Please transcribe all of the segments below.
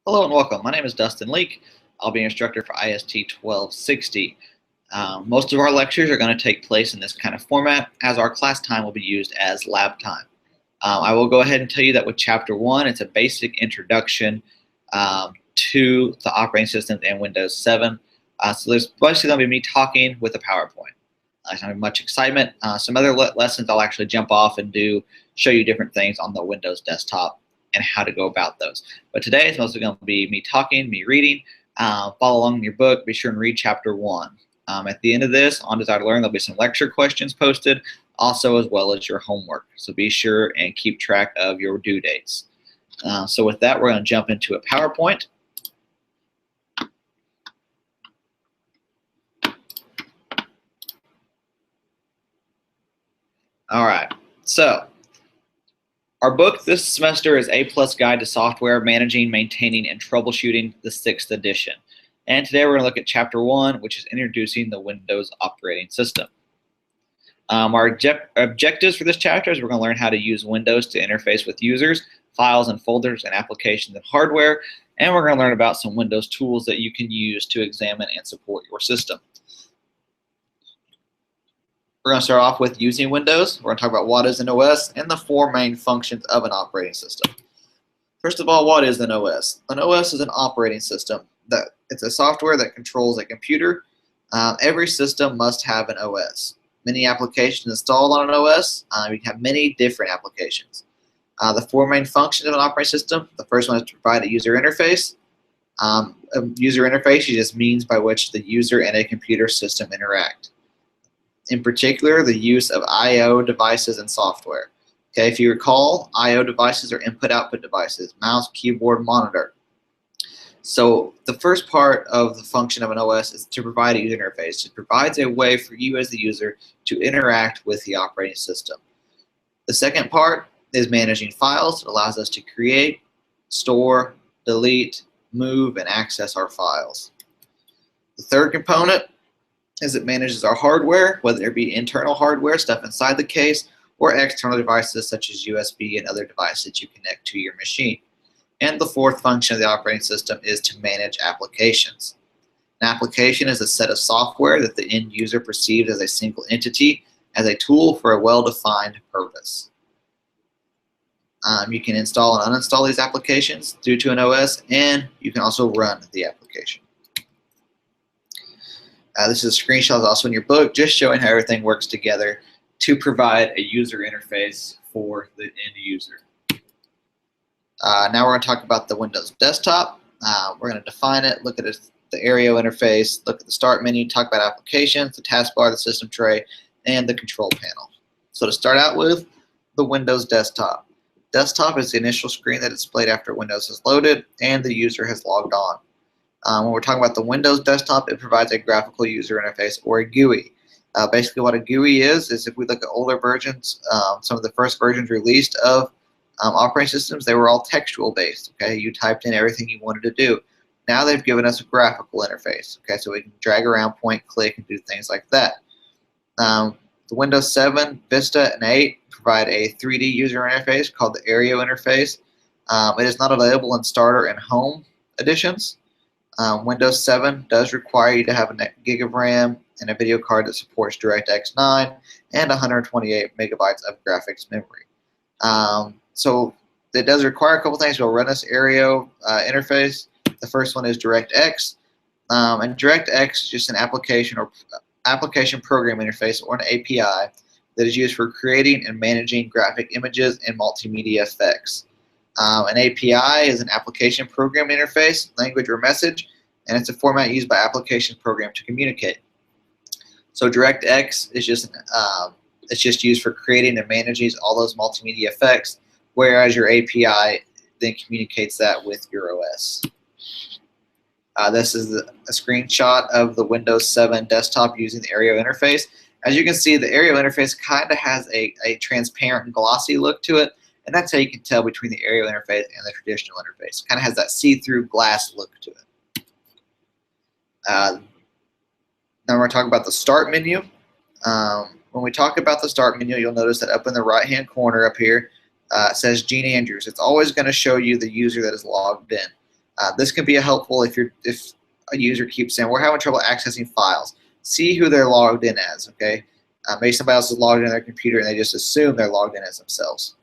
Hello and welcome. My name is Dustin Leake. I'll be an instructor for IST 1260. Most of our lectures are going to take place in this kind of format, as our class time will be used as lab time. I will go ahead and tell you that with Chapter 1, it's a basic introduction to the operating system and Windows 7. So there's basically going to be me talking with a PowerPoint. There's not much excitement. Some other lessons I'll actually jump off and show you different things on the Windows desktop and how to go about those. But today it's mostly going to be me talking, me reading. Follow along in your book. Be sure and read Chapter 1. At the end of this, on Desire to Learn, there'll be some lecture questions posted, also as well as your homework. So be sure and keep track of your due dates. So with that, we're going to jump into a PowerPoint. All right, so our book this semester is A+ Guide to Software Managing, Maintaining, and Troubleshooting, the 6th edition. And today we're going to look at Chapter 1, which is Introducing the Windows Operating System. Our objectives for this chapter is we're going to learn how to use Windows to interface with users, files and folders, and applications and hardware. And we're going to learn about some Windows tools that you can use to examine and support your system. We're going to start off with using Windows. We're going to talk about what is an OS and the 4 main functions of an operating system. First of all, what is an OS? An OS is an operating system. It's a software that controls a computer. Every system must have an OS. Many applications installed on an OS. We have many different applications. The 4 main functions of an operating system. The first one is to provide a user interface. A user interface is just means by which the user and a computer system interact. In particular, the use of I/O devices and software. Okay, if you recall, I/O devices are input-output devices, mouse, keyboard, monitor. So the first part of the function of an OS is to provide a user interface. It provides a way for you as the user to interact with the operating system. The second part is managing files. It allows us to create, store, delete, move, and access our files. The third component is it manages our hardware, whether it be internal hardware, stuff inside the case, or external devices such as USB and other devices that you connect to your machine. And the fourth function of the operating system is to manage applications. An application is a set of software that the end user perceives as a single entity, as a tool for a well-defined purpose. You can install and uninstall these applications due to an OS, and you can also run the application. This is a screenshot also in your book, just showing how everything works together to provide a user interface for the end user. Now we're going to talk about the Windows desktop. We're going to define it, look at the Aereo interface, look at the start menu, talk about applications, the taskbar, the system tray, and the control panel. So to start out with, the Windows desktop. Desktop is the initial screen that is displayed after Windows is loaded and the user has logged on. When we're talking about the Windows desktop, it provides a graphical user interface, or a GUI. Basically what a GUI is if we look at older versions, some of the first versions released of operating systems, they were all textual based. Okay, you typed in everything you wanted to do. Now they've given us a graphical interface. Okay, so we can drag around, point, click, and do things like that. The Windows 7, Vista, and 8 provide a 3D user interface called the Aereo interface. It is not available in Starter and Home editions. Windows 7 does require you to have a gig of RAM and a video card that supports DirectX 9 and 128 megabytes of graphics memory. So it does require a couple things. We'll run this Aereo interface. The first one is DirectX, and DirectX is just an application or application program interface, or an API, that is used for creating and managing graphic images and multimedia effects. An API is an application program interface, language or message, and it's a format used by application program to communicate. So DirectX is just used for creating and managing all those multimedia effects, whereas your API then communicates that with your OS. This is a screenshot of the Windows 7 desktop using the Aereo interface. As you can see, the Aereo interface kind of has a transparent and glossy look to it. And that's how you can tell between the Aereo interface and the traditional interface. It kind of has that see-through glass look to it. Now we're going to talk about the Start menu. When we talk about the Start menu, you'll notice that up in the right-hand corner up here, it says Gene Andrews. It's always going to show you the user that is logged in. This can be helpful if a user keeps saying we're having trouble accessing files. See who they're logged in as. Okay, maybe somebody else is logged in their computer and they just assume they're logged in as themselves.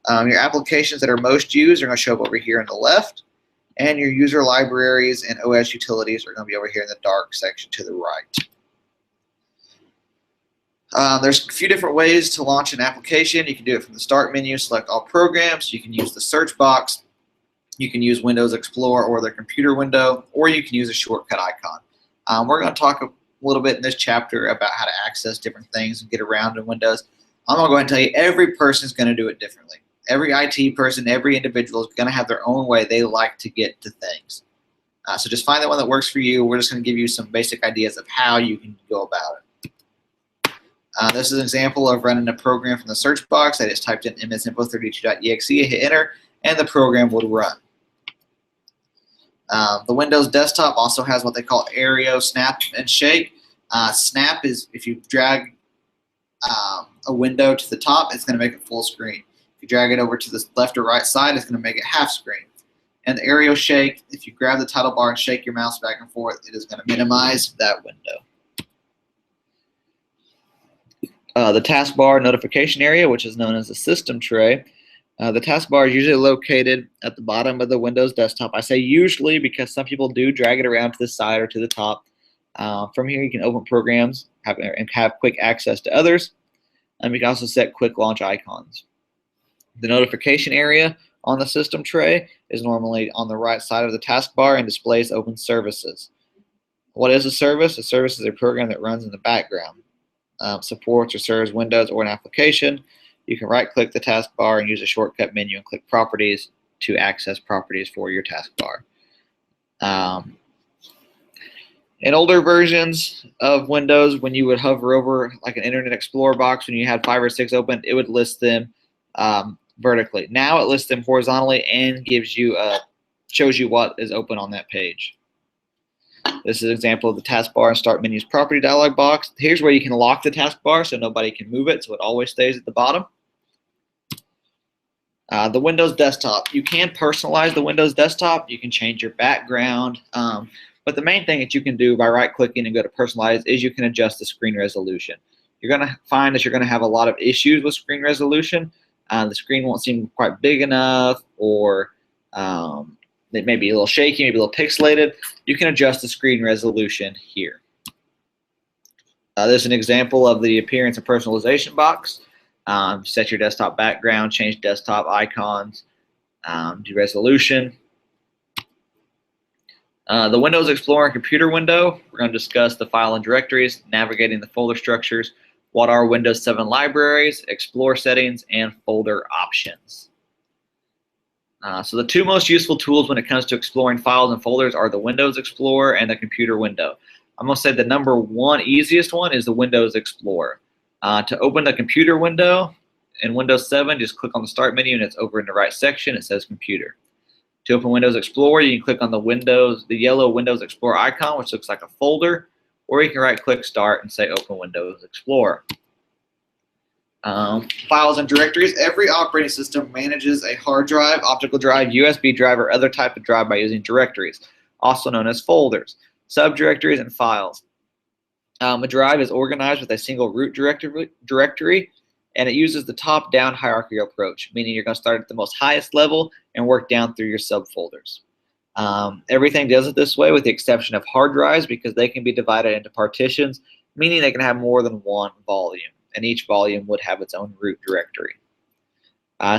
Your applications that are most used are going to show up over here on the left, and your user libraries and OS utilities are going to be over here in the dark section to the right. There's a few different ways to launch an application. You can do it from the Start menu, select all programs. You can use the search box. You can use Windows Explorer or the computer window, or you can use a shortcut icon. We're going to talk a little bit in this chapter about how to access different things and get around in Windows. I'm going to go ahead and tell you every person is going to do it differently. Every IT person, every individual is going to have their own way they like to get to things. So just find the one that works for you. We're just going to give you some basic ideas of how you can go about it. This is an example of running a program from the search box. I just typed in msinfo32.exe, hit enter, and the program would run. The Windows desktop also has what they call Aereo, Snap, and Shake. Snap is if you drag a window to the top, it's going to make it full screen. If you drag it over to the left or right side, it's going to make it half screen. And the Aereo Shake, if you grab the title bar and shake your mouse back and forth, it is going to minimize that window. The taskbar notification area, which is known as the system tray. The taskbar is usually located at the bottom of the Windows desktop. I say usually because some people do drag it around to the side or to the top. From here, you can open programs and have quick access to others. You can also set quick launch icons. The notification area on the system tray is normally on the right side of the taskbar and displays open services. What is a service? A service is a program that runs in the background. Supports or serves Windows or an application. You can right-click the taskbar and use a shortcut menu and click Properties to access properties for your taskbar. In older versions of Windows, when you would hover over like an Internet Explorer box, when you had 5 or 6 open, it would list them vertically. Now it lists them horizontally and shows you what is open on that page. This is an example of the taskbar and Start Menu's property dialog box. Here's where you can lock the taskbar so nobody can move it, so it always stays at the bottom. The Windows desktop. You can personalize the Windows desktop. You can change your background. But the main thing that you can do by right-clicking and go to Personalize is you can adjust the screen resolution. You're going to find that you're going to have a lot of issues with screen resolution. The screen won't seem quite big enough, or it may be a little shaky, maybe a little pixelated. You can adjust the screen resolution here. There's an example of the appearance and personalization box. Set your desktop background, change desktop icons, do resolution. The Windows Explorer and computer window, we're going to discuss the file and directories, navigating the folder structures, what are Windows 7 libraries, Explorer settings, and folder options. So the two most useful tools when it comes to exploring files and folders are the Windows Explorer and the computer window. I'm going to say the number one easiest one is the Windows Explorer. To open the computer window in Windows 7, just click on the Start menu and it's over in the right section. It says Computer. To open Windows Explorer, you can click on the yellow Windows Explorer icon, which looks like a folder, or you can right-click Start and say Open Windows Explorer. Files and directories. Every operating system manages a hard drive, optical drive, USB drive, or other type of drive by using directories, also known as folders, subdirectories, and files. A drive is organized with a single root directory, and it uses the top-down hierarchical approach, meaning you're going to start at the most highest level and work down through your subfolders. Everything does it this way with the exception of hard drives, because they can be divided into partitions, meaning they can have more than one volume, and each volume would have its own root directory.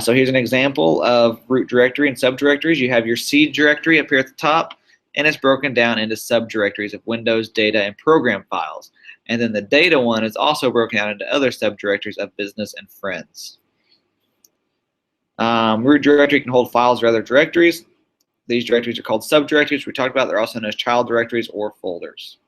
So here's an example of root directory and subdirectories. You have your seed directory up here at the top, and it's broken down into subdirectories of Windows, data, and program files. And then the data one is also broken down into other subdirectories of business and friends. Root directory can hold files or other directories. These directories are called subdirectories. We talked about they're also known as child directories or folders.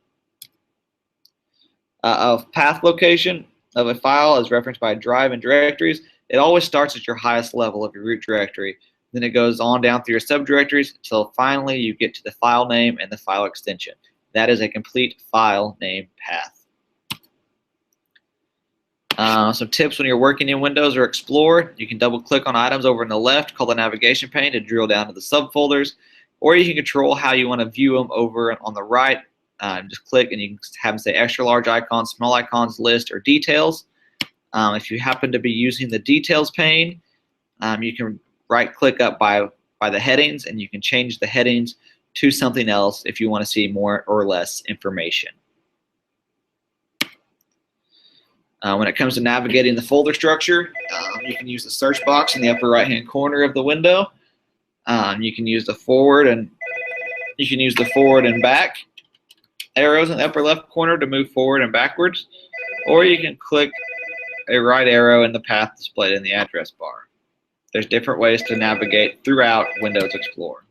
Of path location of a file is referenced by drive and directories. It always starts at your highest level of your root directory. Then it goes on down through your subdirectories until finally you get to the file name and the file extension. That is a complete file name path. Some tips when you're working in Windows or Explorer. You can double click on items over on the left called the navigation pane to drill down to the subfolders. or you can control how you want to view them over on the right. Just click and you can have them say extra large icons, small icons, list, or details. If you happen to be using the details pane, you can right click up by the headings and you can change the headings to something else if you want to see more or less information. When it comes to navigating the folder structure, you can use the search box in the upper right hand corner of the window. You can use the forward and back arrows in the upper left corner to move forward and backwards, or you can click a right arrow in the path displayed in the address bar. There's different ways to navigate throughout Windows Explorer.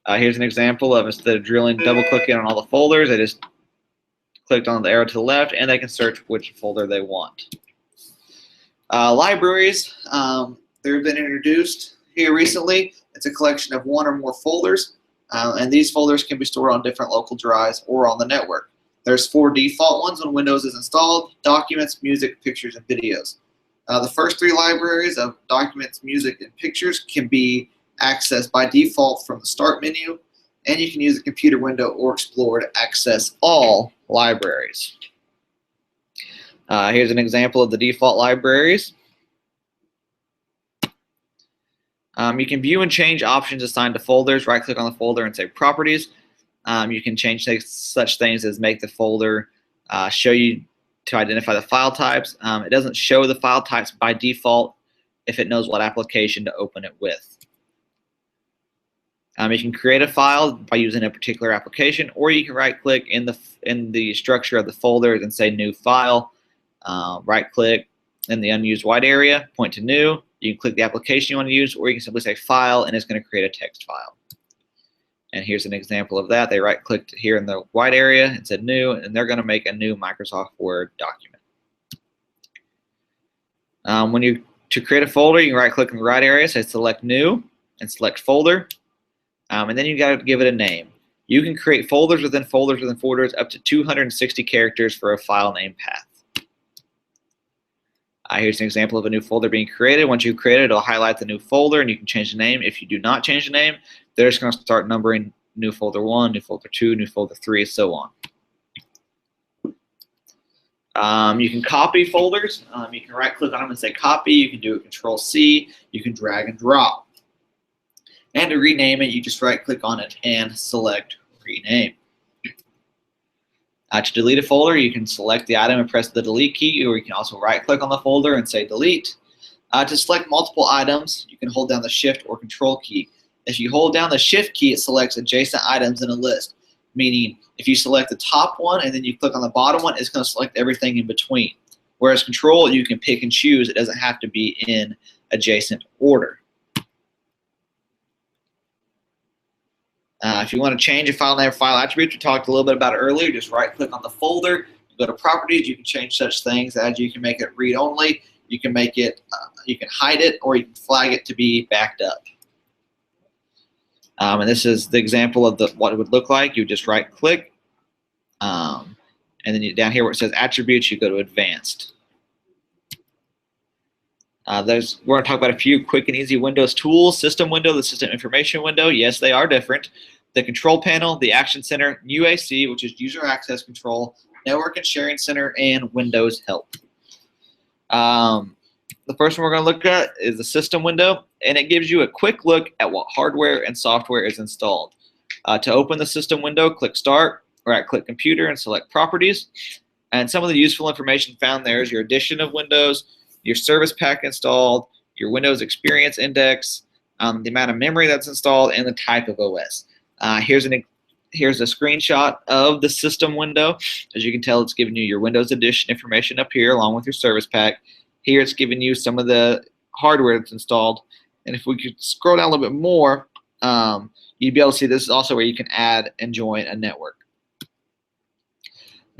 Here's an example of, instead of double clicking on all the folders, they just clicked on the arrow to the left and they can search which folder they want. Libraries, they've been introduced here recently. It's a collection of one or more folders, and these folders can be stored on different local drives or on the network. There's 4 default ones when Windows is installed: documents, music, pictures, and videos. The first 3 libraries of documents, music, and pictures can be accessed by default from the Start menu, and you can use the computer window or Explorer to access all libraries. Here's an example of the default libraries. You can view and change options assigned to folders. Right-click on the folder and say Properties. You can change such things as make the folder show you to identify the file types. It doesn't show the file types by default if it knows what application to open it with. You can create a file by using a particular application, or you can right-click in the structure of the folders and say New File. Right-click in the unused white area, point to New. You can click the application you want to use, or you can simply say File, and it's going to create a text file. And here's an example of that. They right-clicked here in the white area and said New, and they're going to make a new Microsoft Word document. To create a folder, you can right-click in the right area, say Select New, and select Folder. And then you got to give it a name. You can create folders within folders within folders up to 260 characters for a file name path. Here's an example of a new folder being created. Once you create it, it'll highlight the new folder, and you can change the name. If you do not change the name, they're just going to start numbering new folder 1, new folder 2, new folder 3, so on. You can copy folders. You can right-click on them and say Copy. You can do a Control-C. You can drag and drop. And to rename it, you just right-click on it and select Rename. To delete a folder, you can select the item and press the Delete key, or you can also right-click on the folder and say Delete. To select multiple items, you can hold down the Shift or Control key. If you hold down the Shift key, it selects adjacent items in a list, meaning if you select the top one and then you click on the bottom one, it's going to select everything in between. Whereas Control, you can pick and choose. It doesn't have to be in adjacent order. If you want to change a file name or file attribute, we talked a little bit about it earlier. Just right-click on the folder, go to Properties. You can change such things as you can make it read-only, you can make it, you can hide it, or you can flag it to be backed up. And this is the example of what it would look like. You just right-click, and then down here where it says Attributes, you go to Advanced. We're going to talk about a few quick and easy Windows tools. System window, the System Information window. Yes, they are different. The Control Panel, the Action Center, UAC, which is User Access Control, Network and Sharing Center, and Windows Help. The first one we're going to look at is the System window, and it gives you a quick look at what hardware and software is installed. To open the System window, click Start, right-click Computer, and select Properties. And some of the useful information found there is your edition of Windows, your service pack installed, your Windows Experience Index, the amount of memory that's installed, and the type of OS. Here's a screenshot of the System window. As you can tell, it's giving you your Windows Edition information up here along with your service pack. Here it's giving you some of the hardware that's installed. And if we could scroll down a little bit more, you'd be able to see this is also where you can add and join a network.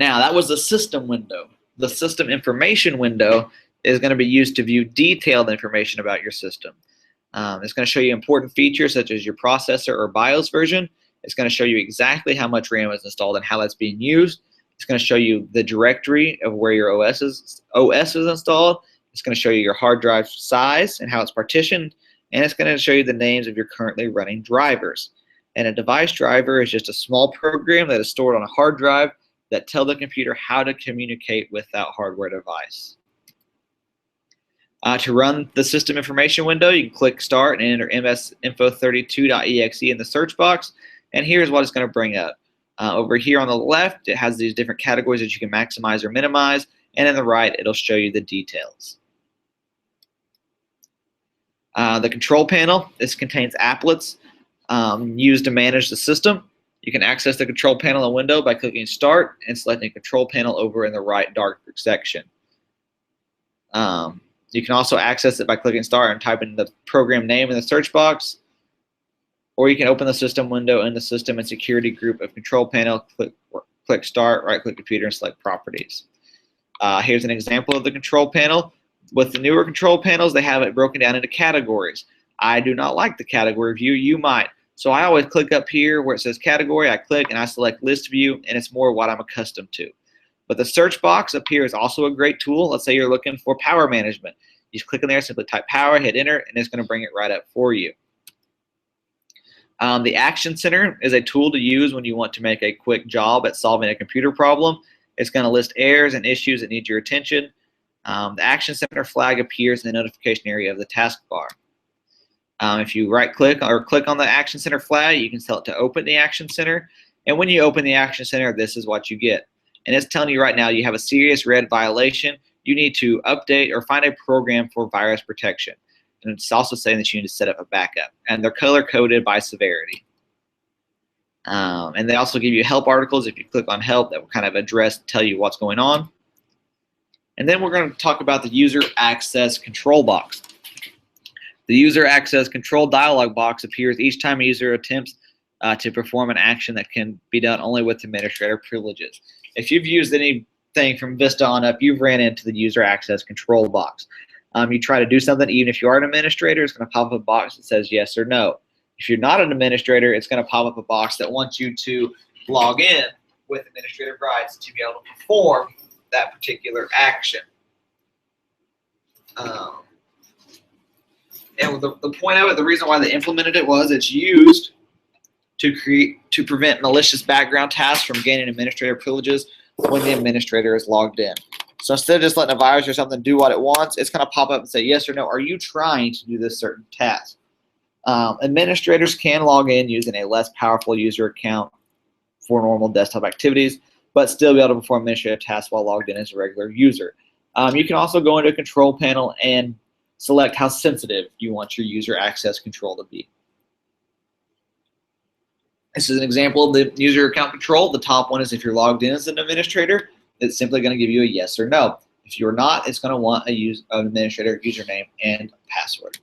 Now, that was the System window. The System Information window is going to be used to view detailed information about your system. It's going to show you important features such as your processor or BIOS version. It's going to show you exactly how much RAM is installed and how that's being used. It's going to show you the directory of where your OS is installed. It's going to show you your hard drive size and how it's partitioned. And it's going to show you the names of your currently running drivers. And a device driver is just a small program that is stored on a hard drive that tell the computer how to communicate with that hardware device. To run the system information window, you can click Start and enter msinfo32.exe in the search box. And here's what it's going to bring up. Over here on the left, it has these different categories that you can maximize or minimize. And on the right, it'll show you the details. The control panel, this contains applets used to manage the system. You can access the control panel in the window by clicking Start and selecting Control Panel over in the right dark section. You can also access it by clicking Start and typing the program name in the search box, or you can open the system window in the System and Security group of Control Panel, click Start, right-click Computer, and select Properties. Here's an example of the control panel. With the newer control panels, they have it broken down into categories. I do not like the category view. You might. So I always click up here where it says Category. I click and I select List View, and it's more what I'm accustomed to. But the search box up here is also a great tool. Let's say you're looking for power management. You just click in there, simply type power, hit enter, and it's going to bring it right up for you. The Action Center is a tool to use when you want to make a quick job at solving a computer problem. It's going to list errors and issues that need your attention. The Action Center flag appears in the notification area of the taskbar. If you right-click or click on the Action Center flag, you can tell it to open the Action Center. And when you open the Action Center, this is what you get. And it's telling you right now you have a serious red violation. You need to update or find a program for virus protection. And it's also saying that you need to set up a backup. And they're color-coded by severity. And they also give you help articles. If you click on help, that will kind of tell you what's going on. And then we're going to talk about the User Access Control box. The User Access Control dialog box appears each time a user attempts to perform an action that can be done only with administrator privileges. If you've used anything from Vista on up, you've ran into the User Access Control box. You try to do something, even if you are an administrator, it's going to pop up a box that says yes or no. If you're not an administrator, it's going to pop up a box that wants you to log in with administrative rights to be able to perform that particular action. And the point of it, the reason why they implemented it was it's used to prevent malicious background tasks from gaining administrator privileges when the administrator is logged in. So instead of just letting a virus or something do what it wants, it's going to pop up and say yes or no. Are you trying to do this certain task? Administrators can log in using a less powerful user account for normal desktop activities, but still be able to perform administrative tasks while logged in as a regular user. You can also go into a control panel and select how sensitive you want your user access control to be. This is an example of the user account control. The top one is if you're logged in as an administrator, it's simply going to give you a yes or no. If you're not, it's going to want an administrator username and password.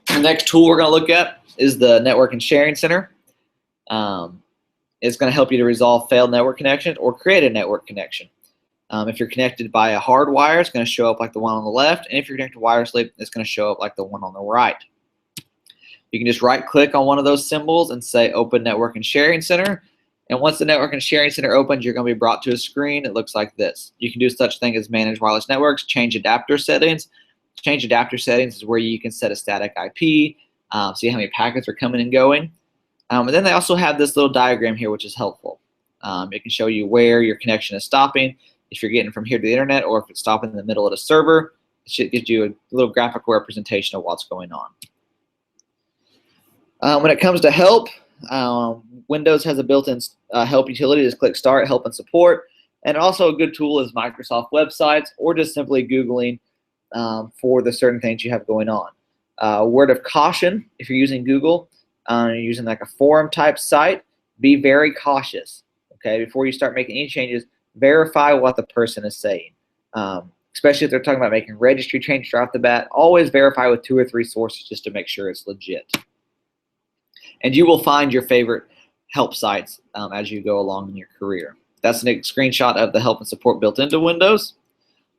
The next tool we're going to look at is the Network and Sharing Center. It's going to help you to resolve failed network connections or create a network connection. If you're connected by a hard wire, it's going to show up like the one on the left, and if you're connected wirelessly, it's going to show up like the one on the right. You can just right-click on one of those symbols and say Open Network and Sharing Center. And once the Network and Sharing Center opens, you're going to be brought to a screen that looks like this. You can do such thing as manage wireless networks, change adapter settings. Change adapter settings is where you can set a static IP, see how many packets are coming and going. And then they also have this little diagram here, which is helpful. It can show you where your connection is stopping, if you're getting from here to the internet, or if it's stopping in the middle of the server. It should give you a little graphical representation of what's going on. When it comes to help, Windows has a built-in help utility. Just click Start, Help and Support. And also a good tool is Microsoft websites, or just simply Googling for the certain things you have going on. Word of caution, if you're using Google, you're using like a forum type site, be very cautious. Okay, before you start making any changes, verify what the person is saying. Especially if they're talking about making registry changes right off the bat, always verify with 2 or 3 sources just to make sure it's legit. And you will find your favorite help sites as you go along in your career. That's a screenshot of the help and support built into Windows.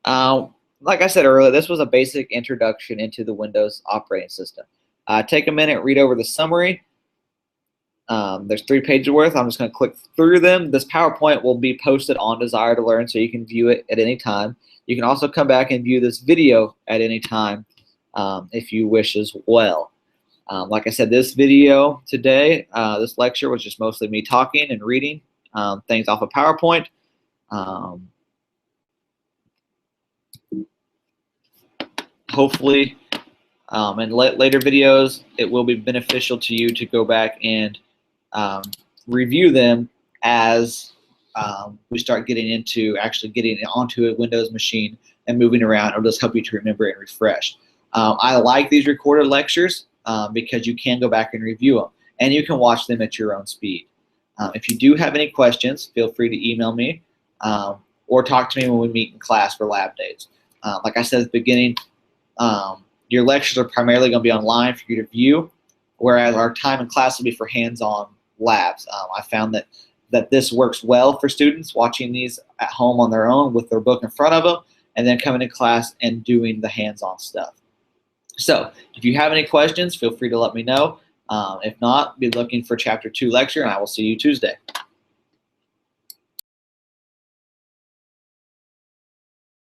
Like I said earlier, this was a basic introduction into the Windows operating system. Take a minute, read over the summary. There's 3 pages worth. I'm just going to click through them. This PowerPoint will be posted on Desire to Learn, so you can view it at any time. You can also come back and view this video at any time if you wish as well. Like I said, this video today, this lecture was just mostly me talking and reading things off of PowerPoint. Hopefully, in later videos, it will be beneficial to you to go back and review them as we start getting into actually getting onto a Windows machine and moving around. It'll just help you to remember and refresh. I like these recorded lectures because you can go back and review them, and you can watch them at your own speed. If you do have any questions, feel free to email me or talk to me when we meet in class for lab days. Like I said at the beginning, your lectures are primarily going to be online for you to view, whereas our time in class will be for hands-on labs. I found that this works well for students watching these at home on their own with their book in front of them, and then coming to class and doing the hands-on stuff. So if you have any questions, feel free to let me know. If not, be looking for Chapter 2 lecture, and I will see you Tuesday.